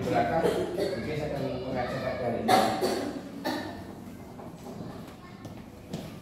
belakang. Oke, saya akan mengajak hari ini.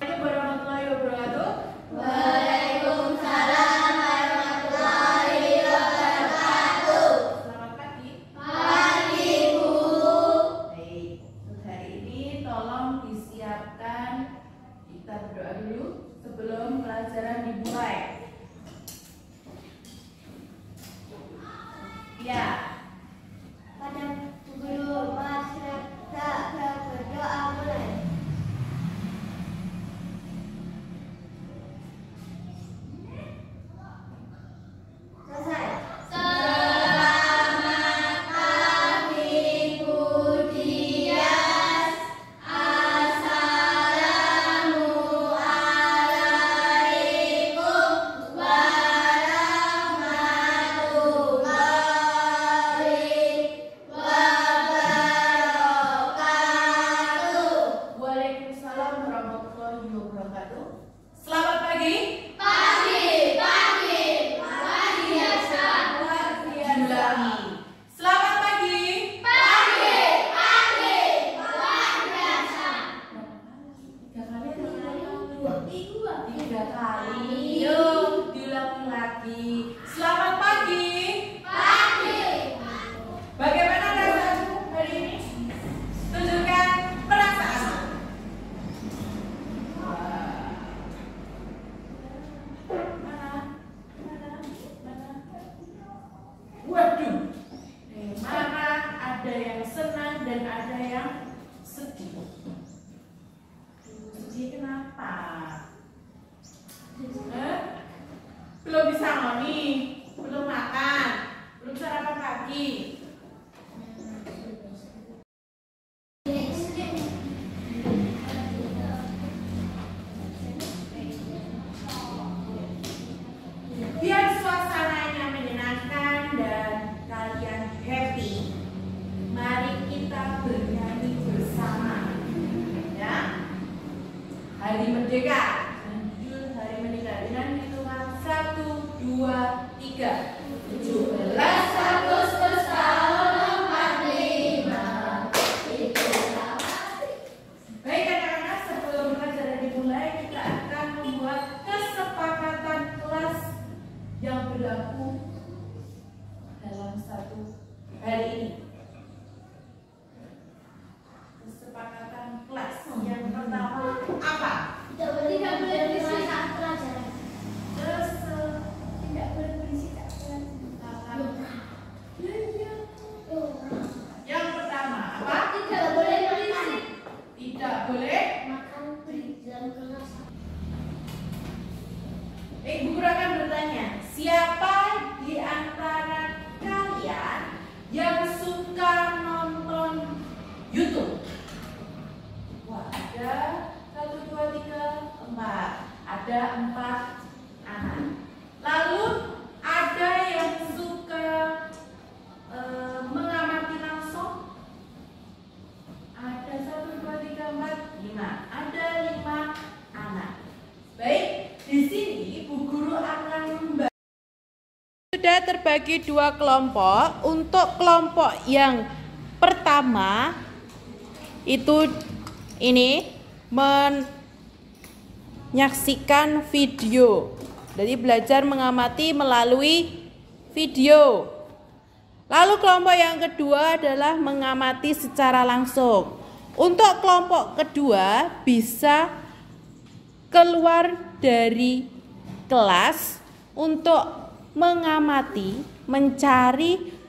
Assalamualaikum warahmatullahi wabarakatuh. Waalaikumsalam warahmatullahi wabarakatuh. Selamat pagi. Pagi, Bu. Baik, untuk hari ini tolong disiapkan, kita berdoa dulu sebelum pelajaran dimulai. Ya. Pada guru masyarakat berdoa mulai. Selesai. Selamat pagi, Bu Dias. Assalamualaikum warahmatullahi wabarakatuh. Waalaikumsalam warahmatullahi wabarakatuh. Selamat pagi. Pagi, pagi, luar biasa. Luar biasa. Selamat pagi. Pagi, pagi, luar biasa. Tiga kali atau Dua. tiga kali. Yuk, diulangi lagi. Selamat pagi. Pagi. Bagaimana rasamu hari ini? Tunjukkan perasaan. Waduh, mana ada yang senang dan ada yang sedih. Sedih kenapa? Belum bisa ngoni, belum makan, belum sarapan pagi. Biar suasananya menyenangkan dan kalian happy, mari kita bernyanyi bersama. Ya, Hari Merdeka. Judul Hari Merdeka dengan hitungan 1, 2, 3. 17 Agustus tahun 45. Baik anak-anak, sebelum pelajaran dimulai, kita akan membuat kesepakatan kelas yang berlaku dalam satu hari ini. Kesepakatan kelas yang pertama apa? Tidak boleh berisik saat pelajaran. Tidak boleh berisik saat pelajaran. Yang pertama apa? Tidak boleh berisik. Tidak boleh. Makan di dalam kelas. Bu Guru akan bertanya, siapa di antara kalian yang suka nonton YouTube? Wah, ada 1, 2, 3, 4. Ada 4 anak. Lalu ada yang suka mengamati langsung? Ada 1, 2, 3, 4, 5. Ada 5 anak. Baik, di sini Bu Guru akan membagi. Sudah terbagi 2 kelompok. Untuk kelompok yang pertama itu ini menyaksikan video. Jadi belajar mengamati melalui video. Lalu kelompok yang kedua adalah mengamati secara langsung. Untuk kelompok kedua bisa keluar dari kelas untuk mengamati, mencari.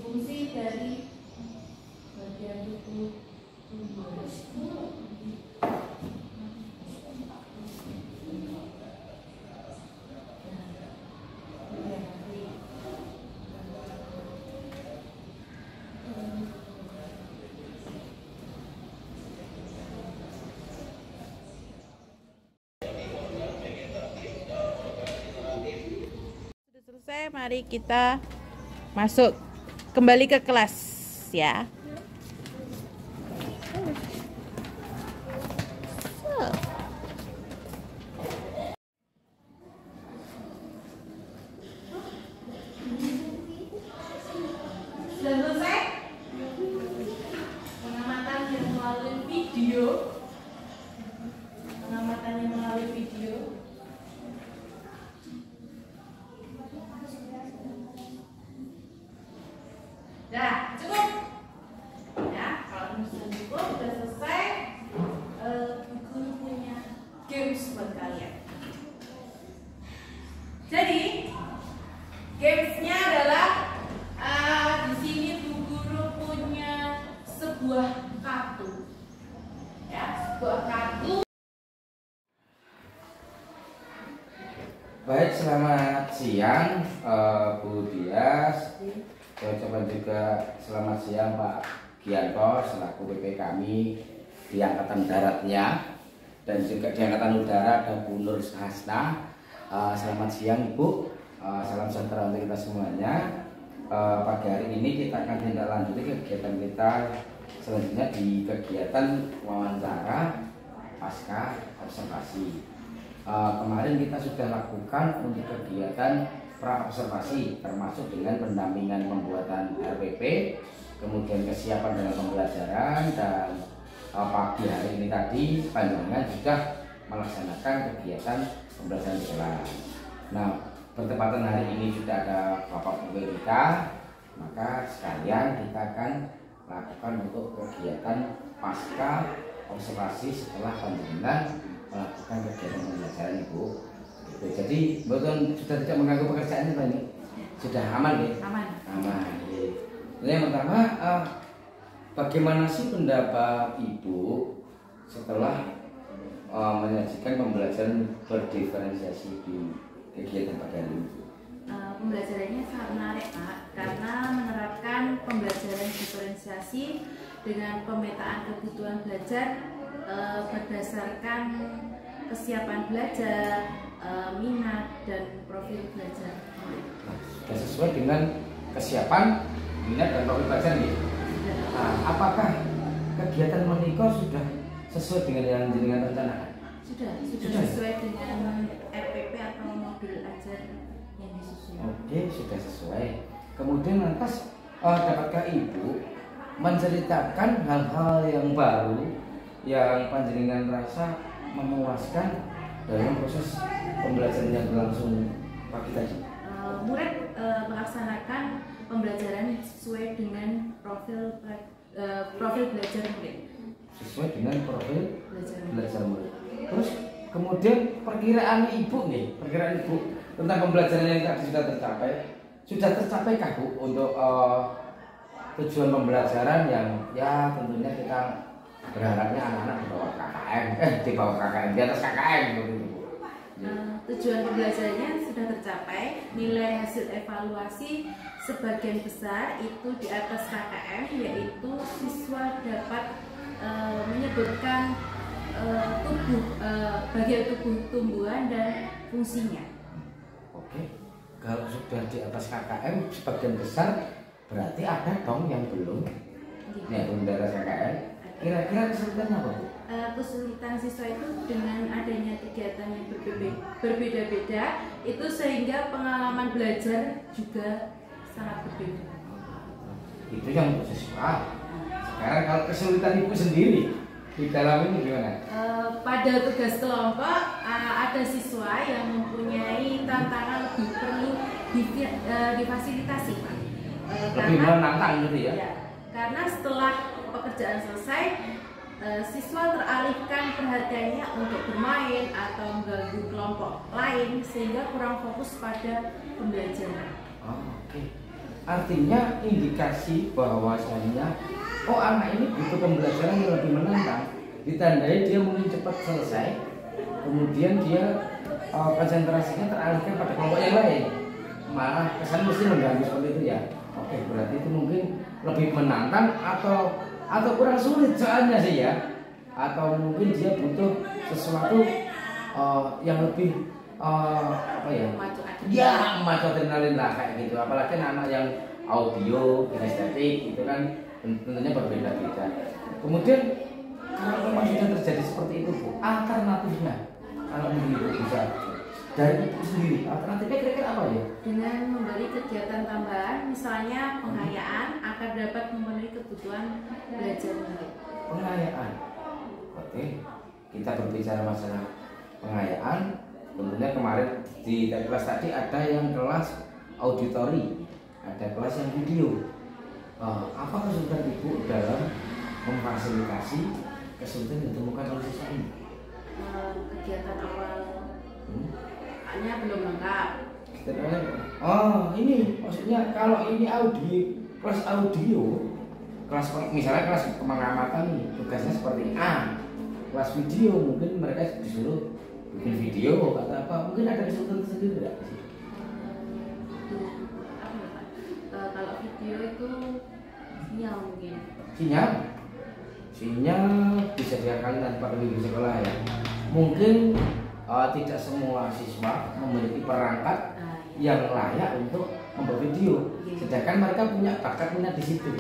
Fungsi dari bagian tubuh. Selesai, mari kita masuk kembali ke kelas ya. Baik, selamat siang Bu Dias. Saya ucapkan juga selamat siang Pak Gianto selaku PP kami di Angkatan Daratnya, dan juga di Angkatan Udara ada Bu Nur Hasna. Selamat siang Ibu, salam sejahtera untuk kita semuanya. Pagi hari ini kita akan tindak lanjuti kegiatan kita selanjutnya di kegiatan wawancara pasca observasi. Kemarin kita sudah lakukan untuk kegiatan pra observasi, termasuk dengan pendampingan pembuatan RPP, kemudian kesiapan dalam pembelajaran, dan pagi hari ini tadi panjenengan sudah melaksanakan kegiatan pembelajaran di kelas. Nah, bertepatan hari ini sudah ada Bapak Ibu kita, maka sekalian kita akan lakukan untuk kegiatan pasca observasi setelah panjenengan melakukan kegiatan pembelajaran Ibu. Gitu. Jadi betul sudah tidak mengganggu pekerjaannya Pak ini? Sudah aman ya? Aman. Jadi yang pertama, bagaimana sih pendapat Ibu setelah menyajikan pembelajaran berdiferensiasi di kegiatan pagi hari ini? Pembelajarannya sangat menarik Pak, karena menerapkan pembelajaran diferensiasi dengan pemetaan kebutuhan belajar berdasarkan kesiapan belajar, minat, dan profil belajar. Sudah sesuai dengan kesiapan, minat, dan profil belajar nih. Nah, apakah kegiatan menikah sudah sesuai dengan yang jenengan rencanakan? Sudah sesuai dengan RPP atau modul ajar yang disusun. Oke, sudah sesuai. Kemudian lantas dapatkah Ibu menceritakan hal-hal yang baru yang panjenengan rasa memuaskan dalam proses pembelajaran yang berlangsung pagi tadi? Murid melaksanakan pembelajaran sesuai dengan profil belajar murid. Sesuai dengan profil belajar murid. Terus kemudian perkiraan Ibu tentang pembelajaran yang tadi sudah tercapaikah Bu untuk tujuan pembelajaran yang ya tentunya kita berharapnya anak-anak di bawah KKM, di atas KKM begitu Bu. Tujuan pembelajarannya sudah tercapai, nilai hasil evaluasi sebagian besar itu di atas KKM, yaitu siswa dapat menyebutkan bagian tubuh tumbuhan dan fungsinya. Oke, kalau sudah di atas KKM sebagian besar, berarti ada dong yang belum. Nih, belum di atas KKM. Kira-kira kesulitannya apa Bu? Kesulitan siswa itu dengan adanya kegiatan yang berbeda-beda, itu sehingga pengalaman belajar juga sangat berbeda. Itu yang untuk siswa. Sekarang kalau kesulitan Ibu sendiri di dalam ini gimana? Pada tugas kelompok ada siswa yang mempunyai tantangan lebih perlu difasilitasi Pak. Lebih menantang gitu ya? Ya, karena setelah pekerjaan selesai, siswa teralihkan perhatiannya untuk bermain atau mengganggu kelompok lain sehingga kurang fokus pada pembelajaran. Oke. Artinya indikasi bahwasanya anak ini butuh pembelajaran yang lebih menantang, ditandai dia mungkin cepat selesai, kemudian dia konsentrasinya teralihkan pada kelompok yang lain, malah kesan mesti mengganggu seperti itu ya. Oke, berarti itu mungkin lebih menantang atau kurang sulit soalnya sih ya, atau mungkin dia butuh sesuatu yang lebih memacu adrenalin lah kayak gitu. Apalagi anak yang audio, kinestetik itu kan tentunya berbeda-beda. Kemudian kalau memang sudah terjadi seperti itu Bu, alternatifnya kalau mungkin Ibu bisa dari Ibu sendiri, alternatifnya kira-kira apa ya? Dengan memberi kegiatan tambahan, misalnya penghayaan agar dapat memenuhi kebutuhan belajar murid. Penghayaan. Oke, kita berbicara masalah penghayaan. Tentunya kemarin di kelas tadi ada yang kelas auditori, ada kelas yang video. Apa kesulitan Ibu dalam memfasilitasi kesulitan yang ditemukan oleh siswa ini? Kegiatan awal hanya belum lengkap. Ini maksudnya kalau ini kelas audio, misalnya kelas pengamatan nih, tugasnya seperti A. Kelas video mungkin mereka disuruh bikin video atau apa, mungkin ada kesulitan sendiri nggak sih? Apa ya Pak? Kalau video itu sinyal mungkin. Sinyal disediakan tanpa di sekolah ya. Mungkin tidak semua siswa memiliki perangkat yang layak untuk membuat video, sedangkan mereka punya bakat minat di situ.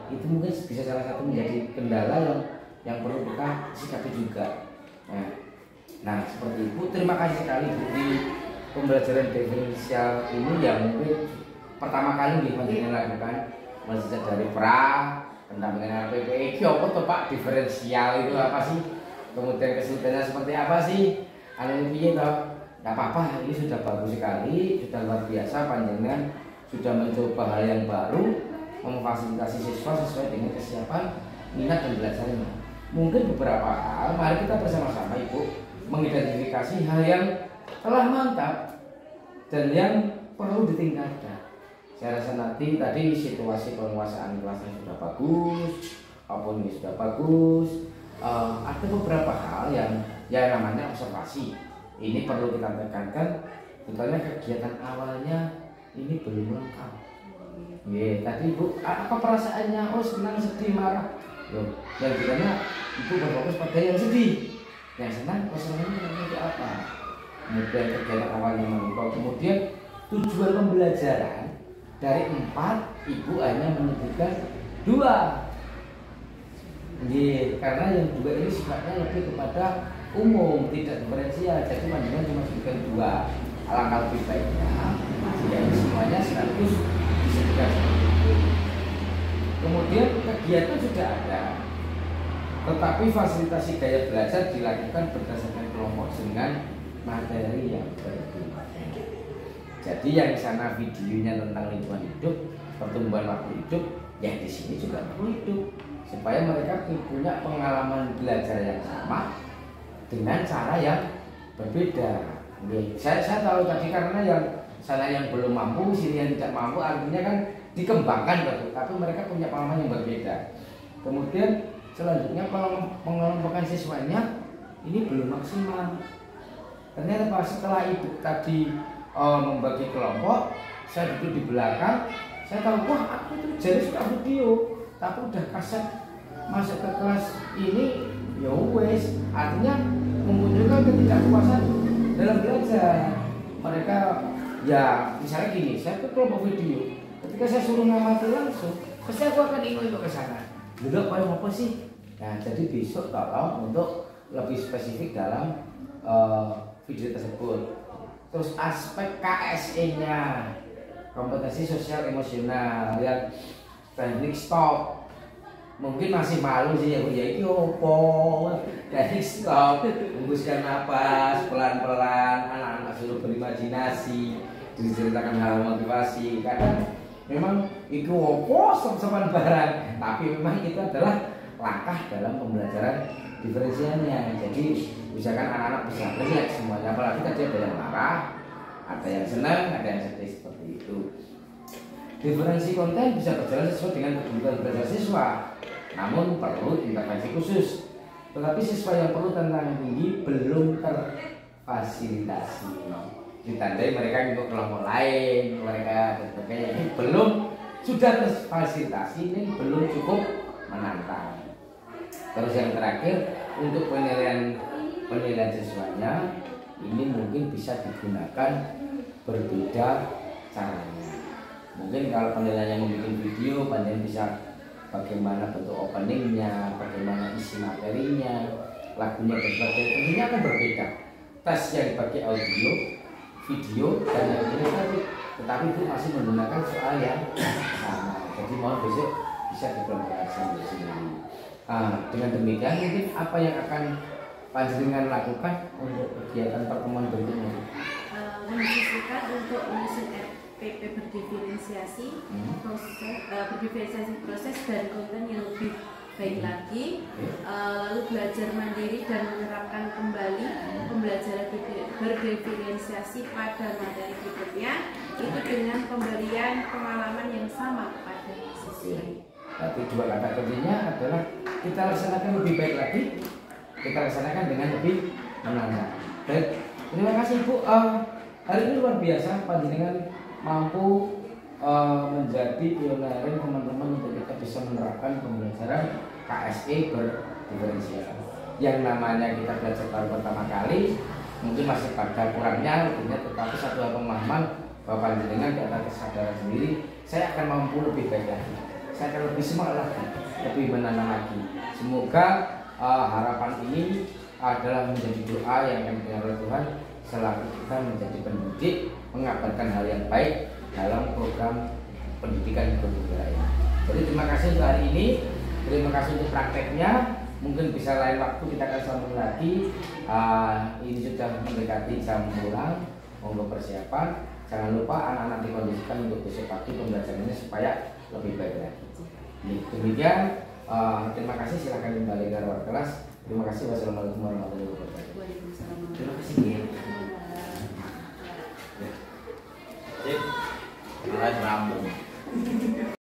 Itu mungkin bisa salah satu menjadi kendala yang perlu kita sikapi juga. Nah seperti itu. Terima kasih sekali Bu di pembelajaran diferensial ini yang mungkin pertama kali kita lakukan, masih dari pra pendampingan PPE. Apa tuh Pak diferensial itu apa sih? Kemudian kesulitannya seperti apa sih? Piye toh? Gak apa-apa, ini sudah bagus sekali, sudah luar biasa. Panjenengan sudah mencoba hal yang baru, memfasilitasi siswa sesuai dengan kesiapan minat dan belajarnya. Mungkin beberapa hal, mari kita bersama-sama Ibu mengidentifikasi hal yang telah mantap dan yang perlu ditingkatkan. Saya rasa nanti tadi situasi penguasaan kelasnya sudah bagus, apapun ini sudah bagus. Ada beberapa hal yang ya namanya observasi. Ini perlu kita tekankan, tentunya kegiatan awalnya ini belum lengkap. Tadi Ibu, apa perasaannya? Oh senang, sedih, marah. Loh, yang ditanya Ibu berfokus pada yang sedih, yang senang, senangnya itu apa? Kemudian kegiatan awalnya menunggu, kemudian tujuan pembelajaran dari 4 Ibu hanya menyebutkan 2. Karena yang 2 ini sifatnya lebih kepada umum, tidak diferensial. Jadi panjenengan cuma sebutkan 2. Alangkah lebih baiknya jika semuanya sekaligus disebutkan seperti itu. Kemudian kegiatan sudah ada, tetapi fasilitasi gaya belajar dilakukan berdasarkan kelompok dengan materi yang berbeda. Jadi yang di sana videonya tentang lingkungan hidup, pertumbuhan waktu hidup, ya di sini juga perlu hidup, supaya mereka punya pengalaman belajar yang sama dengan cara yang berbeda. Saya tahu tadi karena yang sana yang belum mampu, sini yang tidak mampu, artinya kan dikembangkan betul, tapi mereka punya pengalaman yang berbeda. Kemudian selanjutnya pengelompokan siswanya ini belum maksimal. Ternyata pas setelah Ibu tadi membagi kelompok, saya duduk di belakang, saya tahu wah aku itu jadi suka video, tapi udah kaset masuk ke kelas ini ya wes, artinya memunculkan ketidakpuasan dalam belajar. Mereka ya misalnya gini, saya ke kelompok video, ketika saya suruh ngamati langsung, pasti aku akan ingin untuk ke sana. Dulu apa sih? Nah jadi besok tolong untuk lebih spesifik dalam video tersebut. Terus aspek KSE-nya, kompetensi sosial emosional, yang teknik stop, mungkin masih malu sih ya Bu, ya itu opo teknik stop, hembuskan napas pelan-pelan, anak-anak suruh berimajinasi, diceritakan hal motivasi. Kadang memang itu opo stop-stopan barang, tapi memang itu adalah langkah dalam pembelajaran diferensialnya. Jadi misalkan anak-anak bisa relate semuanya, apalagi tadi ada yang marah, ada yang senang, ada yang sedih, seperti itu. Diferensi konten bisa berjalan sesuai dengan kebutuhan belajar siswa, namun perlu intervensi khusus. Tetapi siswa yang perlu tantangan tinggi belum terfasilitasi. Ditandai mereka untuk kelompok lain, mereka sebagainya ini belum sudah terfasilitasi, ini belum cukup menantang. Terus yang terakhir, untuk penilaian siswanya ini mungkin bisa digunakan berbeda caranya. Mungkin kalau penilaiannya membuat video, panjenengan bisa bagaimana bentuk openingnya, bagaimana isi materinya, lagunya dan sebagainya. Tentunya akan berbeda. Tes yang dipakai audio, video dan yang tadi, tetapi itu masih menggunakan soal yang sama. Jadi mohon besok bisa dikomunikasikan di sini. Dengan demikian mungkin apa yang akan panjenengan lakukan untuk kegiatan pertemuan berikutnya? Mendiskusikan untuk menyusun RPP berdiferensiasi, proses dan konten yang lebih baik lagi, lalu belajar mandiri dan menerapkan kembali pembelajaran berdiferensiasi pada materi berikutnya, itu dengan pemberian pengalaman yang sama kepada siswa. Tapi 2 kata kuncinya adalah kita laksanakan lebih baik lagi, kita laksanakan dengan lebih menantang. Baik, terima kasih Bu. Hari ini luar biasa panjenengan mampu menjadi pioneering teman-teman untuk kita bisa menerapkan pembelajaran KSE berdiferensial. Yang namanya kita belajar baru pertama kali, mungkin masih pada kurangnya, tetapi satu hal pemahaman bahwa panjenengan di atas kesadaran sendiri, saya akan mampu lebih baik lagi, saya akan lebih semangat lagi, lebih menanam lagi. Semoga harapan ini adalah menjadi doa yang akan didengar oleh Tuhan selaku kita menjadi pendidik, mengabarkan hal yang baik dalam program pendidikan di Bernegara ini. Jadi terima kasih untuk hari ini, terima kasih untuk prakteknya. Mungkin bisa lain waktu kita akan sambung lagi. Ini sudah mendekati jam pulang, monggo persiapan. Jangan lupa anak-anak dikondisikan untuk besok pagi pembelajarannya supaya lebih baik lagi. Demikian, terima kasih. Silakan kembali ke ruang kelas. Terima kasih. Wassalamualaikum warahmatullahi wabarakatuh. Terima kasih. Mulai rambung.